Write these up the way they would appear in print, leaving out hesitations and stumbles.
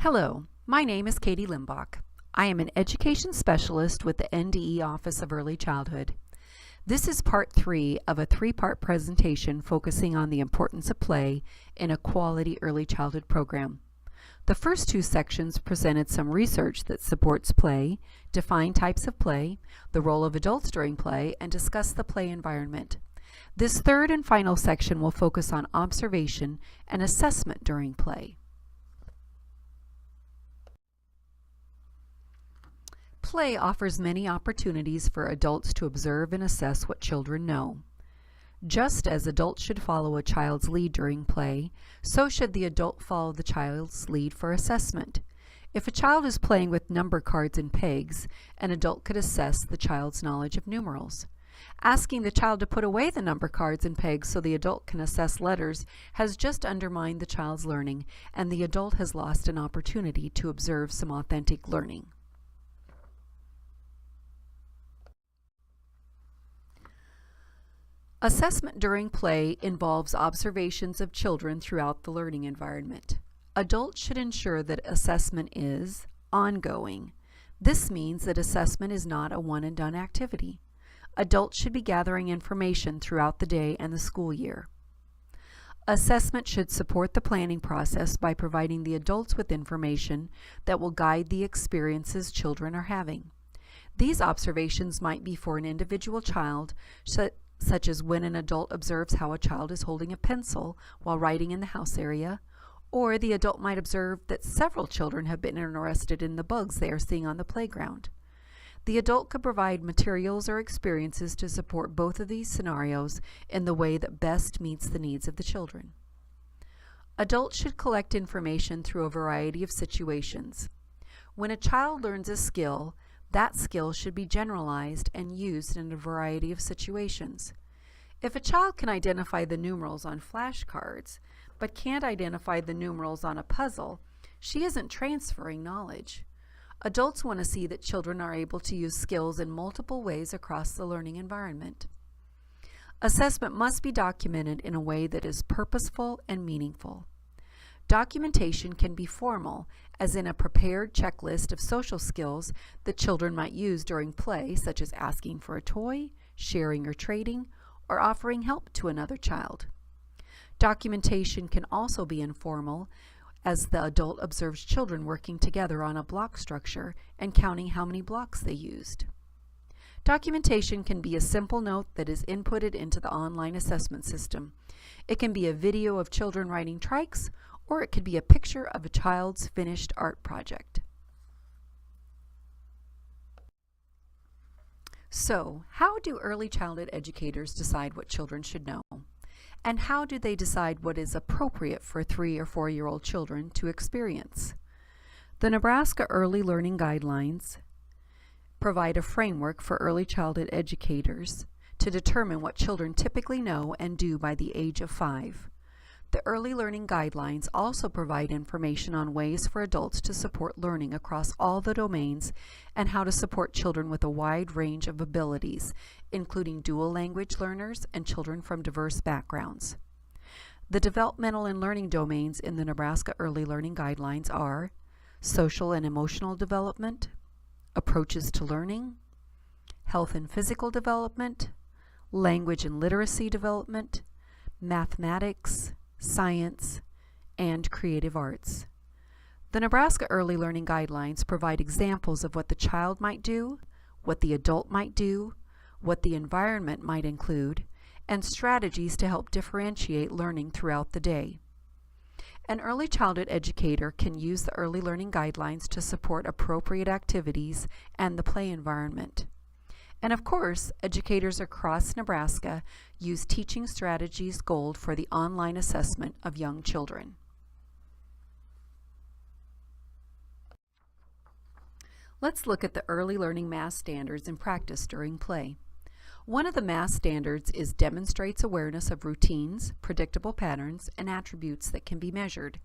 Hello, my name is Katie Limbach. I am an education specialist with the NDE Office of Early Childhood. This is part 3 of a 3-part presentation focusing on the importance of play in a quality early childhood program. The first 2 sections presented some research that supports play, define types of play, the role of adults during play, and discuss the play environment. This third and final section will focus on observation and assessment during play. Play offers many opportunities for adults to observe and assess what children know. Just as adults should follow a child's lead during play, so should the adult follow the child's lead for assessment. If a child is playing with number cards and pegs, an adult could assess the child's knowledge of numerals. Asking the child to put away the number cards and pegs so the adult can assess letters has just undermined the child's learning, and the adult has lost an opportunity to observe some authentic learning. Assessment during play involves observations of children throughout the learning environment. Adults should ensure that assessment is ongoing. This means that assessment is not a one-and-done activity. Adults should be gathering information throughout the day and the school year. Assessment should support the planning process by providing the adults with information that will guide the experiences children are having. These observations might be for an individual child, such as when an adult observes how a child is holding a pencil while writing in the house area, or the adult might observe that several children have been interested in the bugs they are seeing on the playground. The adult could provide materials or experiences to support both of these scenarios in the way that best meets the needs of the children. Adults should collect information through a variety of situations. When a child learns a skill, that skill should be generalized and used in a variety of situations. If a child can identify the numerals on flashcards, but can't identify the numerals on a puzzle, she isn't transferring knowledge. Adults want to see that children are able to use skills in multiple ways across the learning environment. Assessment must be documented in a way that is purposeful and meaningful. Documentation can be formal, as in a prepared checklist of social skills that children might use during play, such as asking for a toy, sharing or trading, or offering help to another child. Documentation can also be informal, as the adult observes children working together on a block structure and counting how many blocks they used. Documentation can be a simple note that is inputted into the online assessment system. It can be a video of children riding trikes, or it could be a picture of a child's finished art project. So, how do early childhood educators decide what children should know? And how do they decide what is appropriate for 3 or 4-year-old children to experience? The Nebraska Early Learning Guidelines provide a framework for early childhood educators to determine what children typically know and do by the age of 5. The Early Learning Guidelines also provide information on ways for adults to support learning across all the domains and how to support children with a wide range of abilities, including dual language learners and children from diverse backgrounds. The developmental and learning domains in the Nebraska Early Learning Guidelines are social and emotional development, approaches to learning, health and physical development, language and literacy development, mathematics, science, and creative arts. The Nebraska Early Learning Guidelines provide examples of what the child might do, what the adult might do, what the environment might include, and strategies to help differentiate learning throughout the day. An early childhood educator can use the Early Learning Guidelines to support appropriate activities and the play environment. And of course, educators across Nebraska use Teaching Strategies Gold for the online assessment of young children. Let's look at the early learning math standards in practice during play. One of the math standards is demonstrates awareness of routines, predictable patterns, and attributes that can be measured.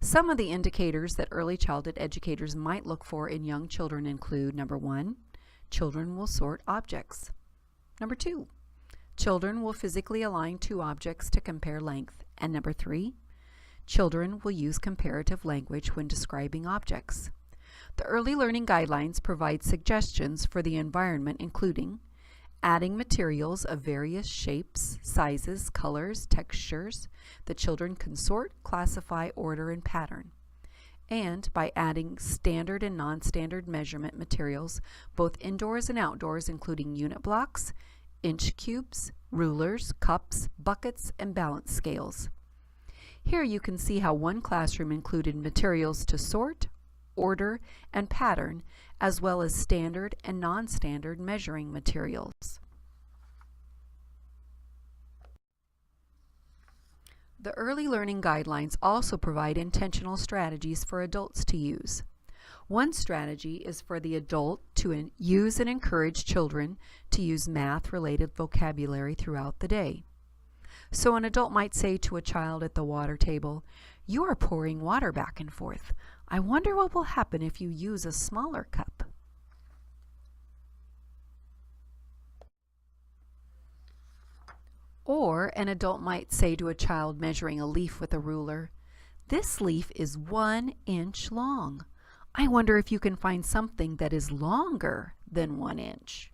Some of the indicators that early childhood educators might look for in young children include: number 1, children will sort objects. Number 2, children will physically align 2 objects to compare length. And number 3, Children will use comparative language when describing objects. The Early Learning Guidelines provide suggestions for the environment, including adding materials of various shapes, sizes, colors, textures that children can sort, classify, order, and pattern. And by adding standard and non-standard measurement materials, both indoors and outdoors, including unit blocks, inch cubes, rulers, cups, buckets, and balance scales. Here you can see how one classroom included materials to sort, order, and pattern, as well as standard and non-standard measuring materials. The Early Learning Guidelines also provide intentional strategies for adults to use. One strategy is for the adult to use and encourage children to use math-related vocabulary throughout the day. So an adult might say to a child at the water table, "You are pouring water back and forth. I wonder what will happen if you use a smaller cup." Or an adult might say to a child measuring a leaf with a ruler, "This leaf is 1 inch long. I wonder if you can find something that is longer than 1 inch."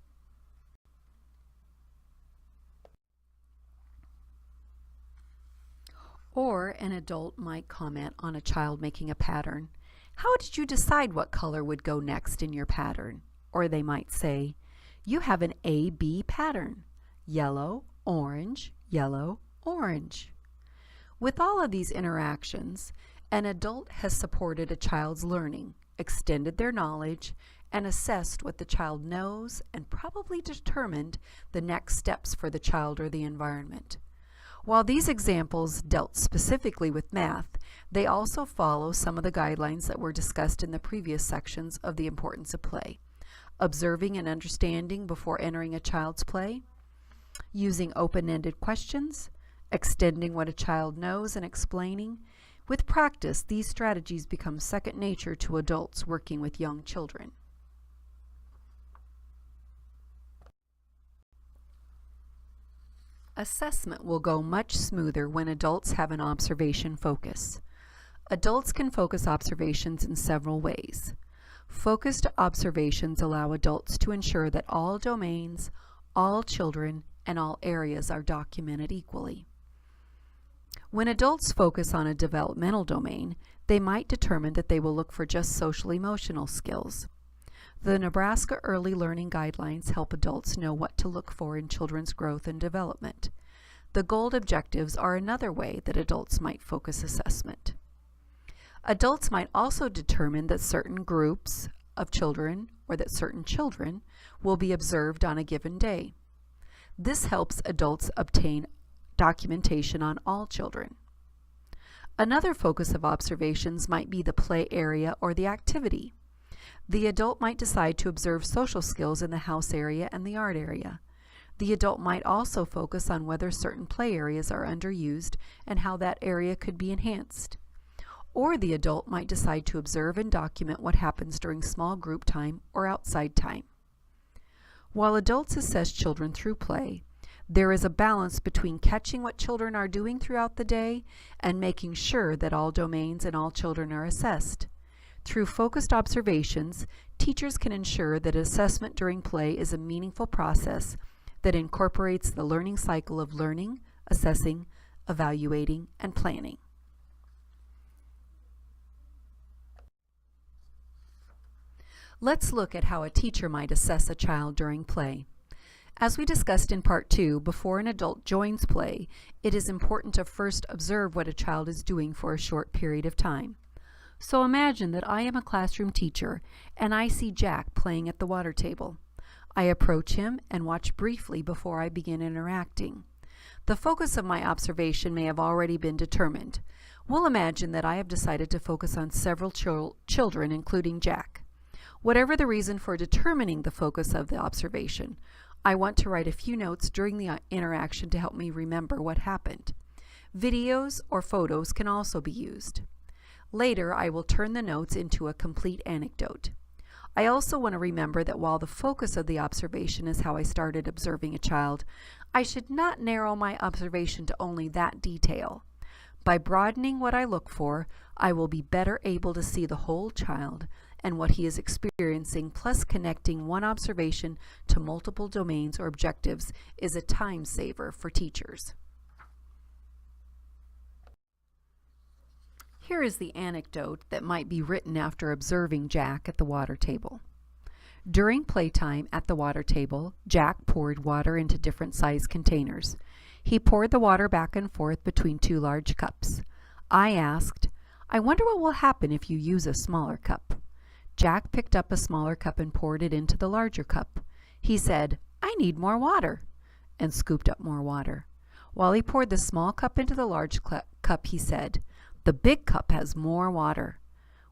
Or an adult might comment on a child making a pattern. "How did you decide what color would go next in your pattern?" Or they might say, "You have an A-B pattern, yellow, orange, yellow, orange." With all of these interactions, an adult has supported a child's learning, extended their knowledge, and assessed what the child knows and probably determined the next steps for the child or the environment. While these examples dealt specifically with math, they also follow some of the guidelines that were discussed in the previous sections of the importance of play. Observing and understanding before entering a child's play, using open-ended questions, extending what a child knows and explaining. With practice, these strategies become second nature to adults working with young children. Assessment will go much smoother when adults have an observation focus. Adults can focus observations in several ways. Focused observations allow adults to ensure that all domains, all children, and all areas are documented equally. When adults focus on a developmental domain, they might determine that they will look for just social-emotional skills. The Nebraska Early Learning Guidelines help adults know what to look for in children's growth and development. The gold objectives are another way that adults might focus assessment. Adults might also determine that certain groups of children or that certain children will be observed on a given day. This helps adults obtain documentation on all children. Another focus of observations might be the play area or the activity. The adult might decide to observe social skills in the house area and the art area. The adult might also focus on whether certain play areas are underused and how that area could be enhanced. Or the adult might decide to observe and document what happens during small group time or outside time. While adults assess children through play, there is a balance between catching what children are doing throughout the day and making sure that all domains and all children are assessed. Through focused observations, teachers can ensure that assessment during play is a meaningful process that incorporates the learning cycle of learning, assessing, evaluating, and planning. Let's look at how a teacher might assess a child during play. As we discussed in Part 2, before an adult joins play, it is important to first observe what a child is doing for a short period of time. So imagine that I am a classroom teacher and I see Jack playing at the water table. I approach him and watch briefly before I begin interacting. The focus of my observation may have already been determined. We'll imagine that I have decided to focus on several children, including Jack. Whatever the reason for determining the focus of the observation, I want to write a few notes during the interaction to help me remember what happened. Videos or photos can also be used. Later, I will turn the notes into a complete anecdote. I also want to remember that while the focus of the observation is how I started observing a child, I should not narrow my observation to only that detail. By broadening what I look for, I will be better able to see the whole child and what he is experiencing, plus connecting one observation to multiple domains or objectives is a time saver for teachers. Here is the anecdote that might be written after observing Jack at the water table. During playtime at the water table, Jack poured water into different size containers. He poured the water back and forth between two large cups. I asked, "I wonder what will happen if you use a smaller cup." Jack picked up a smaller cup and poured it into the larger cup. He said, "I need more water," and scooped up more water. While he poured the small cup into the large cup, he said, "The big cup has more water."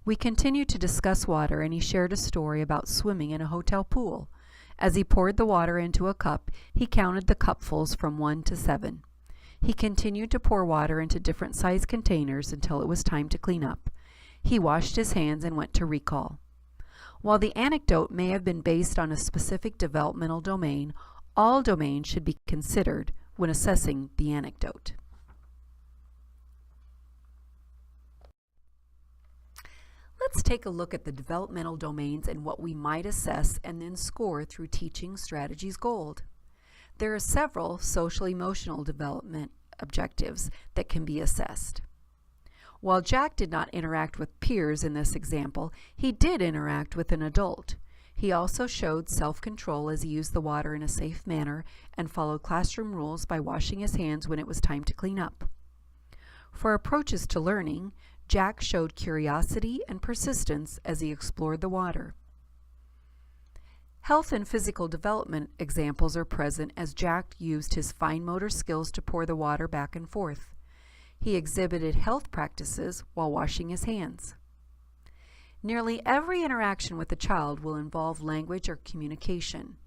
We continued to discuss water, and he shared a story about swimming in a hotel pool. As he poured the water into a cup, he counted the cupfuls from 1 to 7. He continued to pour water into different size containers until it was time to clean up. He washed his hands and went to recall. While the anecdote may have been based on a specific developmental domain, all domains should be considered when assessing the anecdote. Let's take a look at the developmental domains and what we might assess and then score through Teaching Strategies Gold. There are several social-emotional development objectives that can be assessed. While Jack did not interact with peers in this example, he did interact with an adult. He also showed self-control as he used the water in a safe manner and followed classroom rules by washing his hands when it was time to clean up. For approaches to learning, Jack showed curiosity and persistence as he explored the water. Health and physical development examples are present as Jack used his fine motor skills to pour the water back and forth. He exhibited health practices while washing his hands. Nearly every interaction with a child will involve language or communication.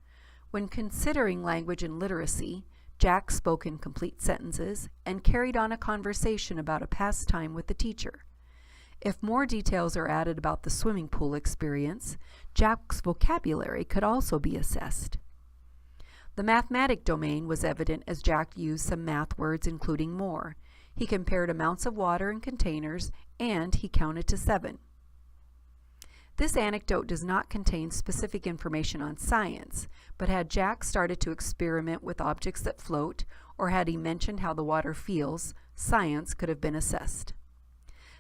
When considering language and literacy, Jack spoke in complete sentences and carried on a conversation about a past time with the teacher. If more details are added about the swimming pool experience, Jack's vocabulary could also be assessed. The mathematic domain was evident as Jack used some math words including more. He compared amounts of water in containers and he counted to 7. This anecdote does not contain specific information on science, but had Jack started to experiment with objects that float, or had he mentioned how the water feels, science could have been assessed.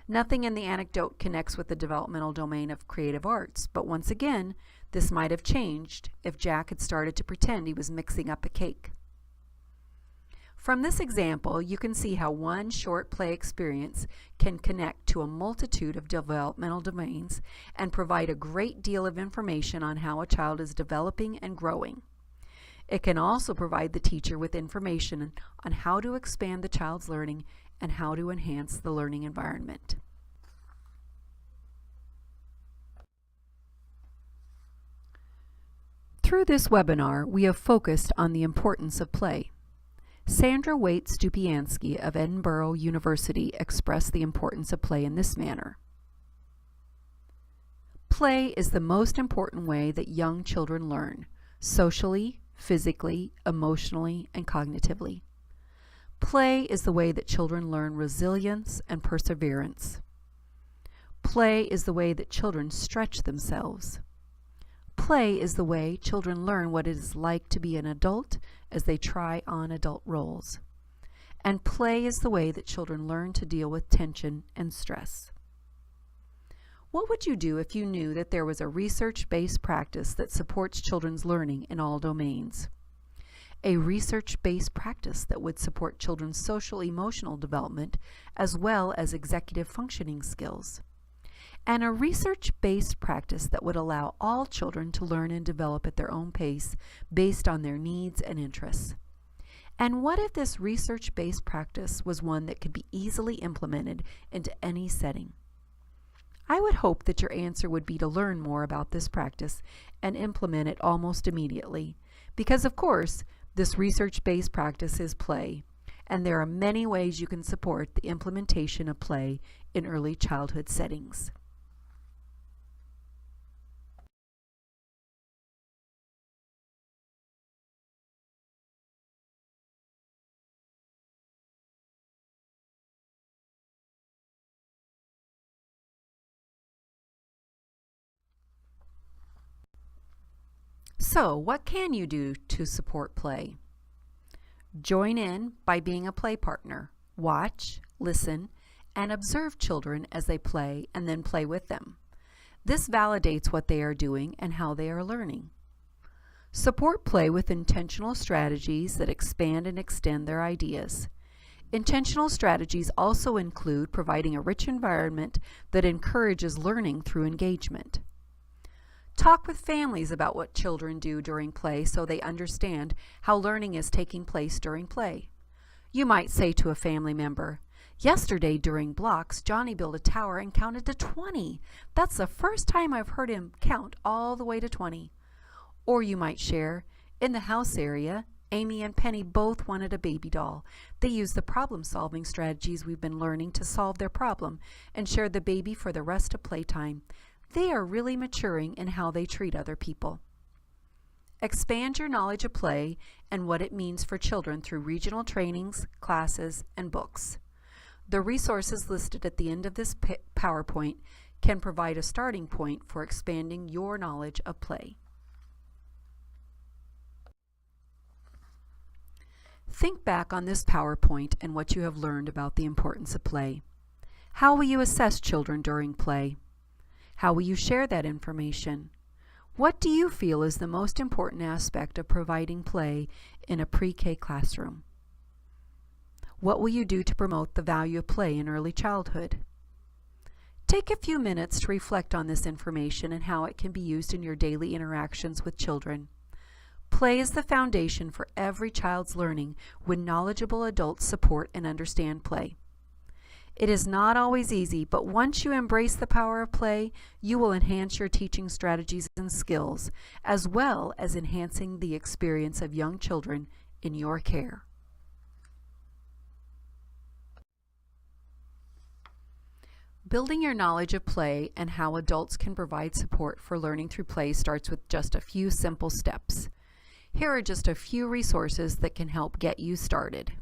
Nothing in the anecdote connects with the developmental domain of creative arts, but once again, this might have changed if Jack had started to pretend he was mixing up a cake. From this example, you can see how one short play experience can connect to a multitude of developmental domains and provide a great deal of information on how a child is developing and growing. It can also provide the teacher with information on how to expand the child's learning and how to enhance the learning environment. Through this webinar, we have focused on the importance of play. Sandra Waite-Stupiansky of Edinburgh University expressed the importance of play in this manner. Play is the most important way that young children learn, socially, physically, emotionally, and cognitively. Play is the way that children learn resilience and perseverance. Play is the way that children stretch themselves. Play is the way children learn what it is like to be an adult as they try on adult roles. And play is the way that children learn to deal with tension and stress. What would you do if you knew that there was a research-based practice that supports children's learning in all domains? A research-based practice that would support children's social-emotional development as well as executive functioning skills. And a research-based practice that would allow all children to learn and develop at their own pace based on their needs and interests. And what if this research-based practice was one that could be easily implemented into any setting? I would hope that your answer would be to learn more about this practice and implement it almost immediately, because of course, this research-based practice is play, and there are many ways you can support the implementation of play in early childhood settings. So, what can you do to support play? Join in by being a play partner. Watch, listen, and observe children as they play and then play with them. This validates what they are doing and how they are learning. Support play with intentional strategies that expand and extend their ideas. Intentional strategies also include providing a rich environment that encourages learning through engagement. Talk with families about what children do during play so they understand how learning is taking place during play. You might say to a family member, "Yesterday during blocks, Johnny built a tower and counted to 20. That's the first time I've heard him count all the way to 20. Or you might share, "In the house area, Amy and Penny both wanted a baby doll. They used the problem-solving strategies we've been learning to solve their problem and shared the baby for the rest of playtime. They are really maturing in how they treat other people." Expand your knowledge of play and what it means for children through regional trainings, classes, and books. The resources listed at the end of this PowerPoint can provide a starting point for expanding your knowledge of play. Think back on this PowerPoint and what you have learned about the importance of play. How will you assess children during play? How will you share that information? What do you feel is the most important aspect of providing play in a pre-K classroom? What will you do to promote the value of play in early childhood? Take a few minutes to reflect on this information and how it can be used in your daily interactions with children. Play is the foundation for every child's learning when knowledgeable adults support and understand play. It is not always easy, but once you embrace the power of play, you will enhance your teaching strategies and skills, as well as enhancing the experience of young children in your care. Building your knowledge of play and how adults can provide support for learning through play starts with just a few simple steps. Here are just a few resources that can help get you started.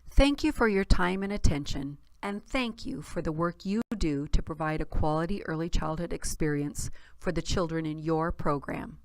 Thank you for your time and attention, and thank you for the work you do to provide a quality early childhood experience for the children in your program.